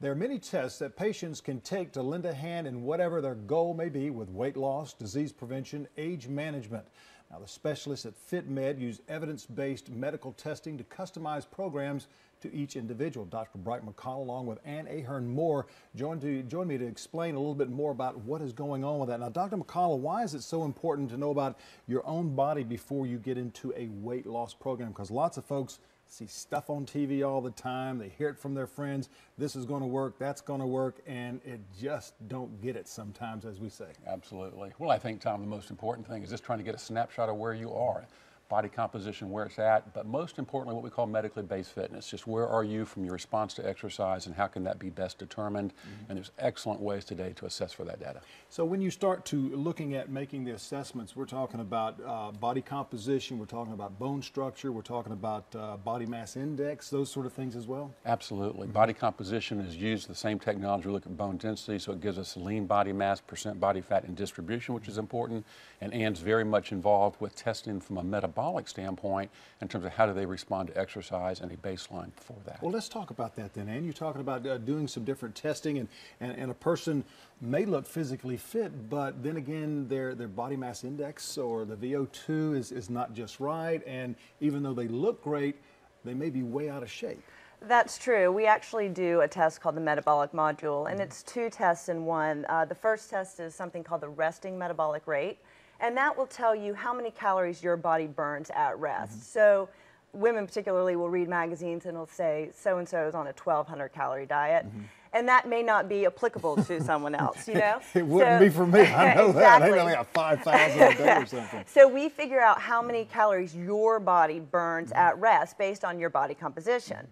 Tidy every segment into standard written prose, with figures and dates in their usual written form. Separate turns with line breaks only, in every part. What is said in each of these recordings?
There are many tests that patients can take to lend a hand in whatever their goal may be with weight loss, disease prevention, age management. Now, the specialists at Fitmed use evidence-based medical testing to customize programs to each individual. Dr. Bright McCall, along with Ann Ahern Moore, joined me to explain a little bit more about what is going on with that. Now, Dr. McCall, why is it so important to know about your own body before you get into a weight loss program? Because lots of folks see stuff on TV all the time. They hear it from their friends. This is going to work, that's going to work, and it just don't get it sometimes, as we say.
Absolutely. Well, I think, Tom, the most important thing is just trying to get a snapshot of where you are. Body composition, where it's at, but most importantly, what we call medically based fitness. Just where are you from your response to exercise and how can that be best determined? And there's excellent ways today to assess for that data.
So when you start to looking at making the assessments, we're talking about body composition, we're talking about bone structure, we're talking about body mass index, those sort of things as well?
Absolutely. Body composition is used the same technology. We look at bone density, so it gives us lean body mass, percent body fat, and distribution, which is important. And Ann's very much involved with testing from a metabolic standpoint in terms of how do they respond to exercise and a baseline for that.
Well, let's talk about that then, Ann. You're talking about doing some different testing, and a person may look physically fit, but then again, their body mass index or the VO2 is not just right, and even though they look great, they may be way out of shape.
That's true. We actually do a test called the metabolic module, and it's two tests in one. The first test is something called the resting metabolic rate, and that will tell you how many calories your body burns at rest. So women particularly will read magazines and it'll say so-and-so is on a 1,200 calorie diet. And that may not be applicable to someone else, you know?
It wouldn't be for me, I know that. I only got 5,000 a day or something.
So we figure out how many calories your body burns at rest based on your body composition.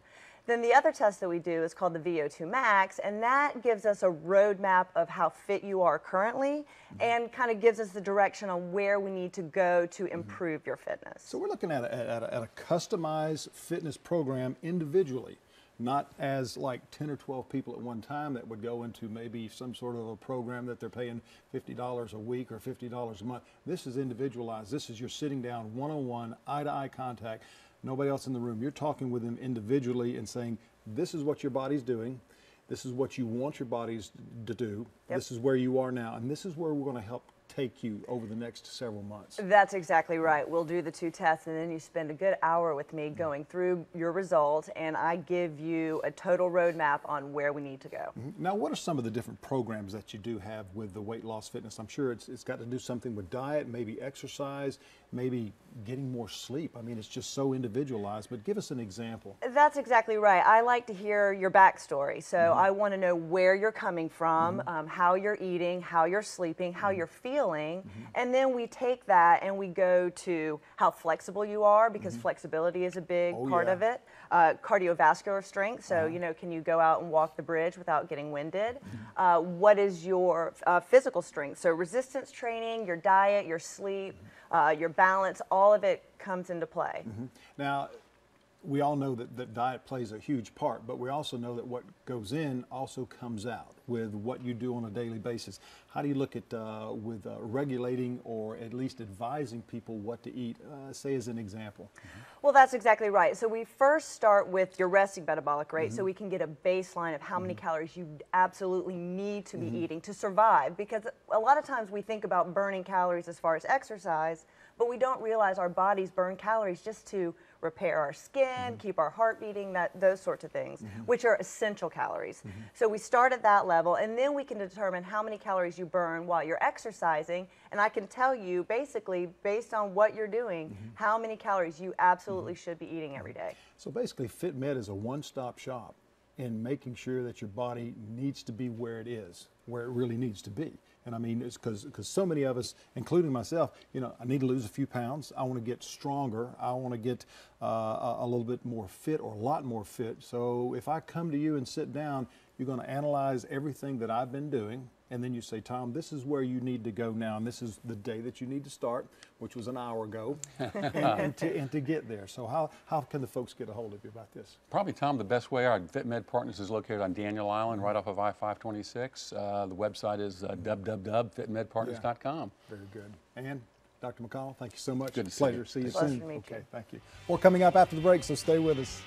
Then the other test that we do is called the VO2 max, and that gives us a roadmap of how fit you are currently and kind of gives us the direction on where we need to go to improve your fitness.
So we're looking at a customized fitness program individually, not as like 10 or 12 people at one time that would go into maybe some sort of a program that they're paying $50 a week or $50 a month. This is individualized. This is you're sitting down one-on-one, eye-to-eye contact. Nobody else in the room. You're talking with them individually and saying, this is what your body's doing. This is what you want your bodies to do.
Yep.
This is where you are now. And this is where we're going to help take you over the next several months.
That's exactly right. We'll do the two tests and then you spend a good hour with me going through your results, and I give you a total roadmap on where we need to go.
Now, what are some of the different programs that you do have with the weight loss fitness? I'm sure it's got to do something with diet, maybe exercise, maybe getting more sleep. I mean, it's just so individualized, but give us an example.
That's exactly right. I like to hear your backstory. So I want to know where you're coming from, how you're eating, how you're sleeping, how you're feeling, and then we take that and we go to how flexible you are, because flexibility is a big part of it. Cardiovascular strength, so you know, can you go out and walk the bridge without getting winded? What is your physical strength? So resistance training, your diet, your sleep, your balance, all of it comes into play.
Now, we all know that diet plays a huge part, but we also know that what goes in also comes out with what you do on a daily basis. How do you look at regulating or at least advising people what to eat, say as an example?
Well, that's exactly right. So we first start with your resting metabolic rate so we can get a baseline of how many calories you absolutely need to be eating to survive, because a lot of times we think about burning calories as far as exercise, but we don't realize our bodies burn calories just to repair our skin, keep our heart beating, those sorts of things, which are essential calories. So we start at that level, and then we can determine how many calories you burn while you're exercising, and I can tell you basically based on what you're doing how many calories you absolutely should be eating every day.
So basically, Fitmed is a one-stop shop in making sure that your body needs to be where it is, where it really needs to be. And I mean, it's because so many of us, including myself, you know, I need to lose a few pounds. I want to get stronger. I want to get a little bit more fit, or a lot more fit. So if I come to you and sit down, you're going to analyze everything that I've been doing. And then you say, Tom, this is where you need to go now, and this is the day that you need to start, which was an hour ago, and to get there. So how can the folks get a hold of you about this?
Probably, Tom, the best way, our Fitmed Partners is located on Daniel Island, right off of I-526. The website is www.fitmedpartners.com.
Very good. And Dr. McCall, thank you so much.
Good to see
Pleasure
you.
to see you
Pleasure
soon.
to meet you.
Okay, thank you. More coming up after the break, so stay with us.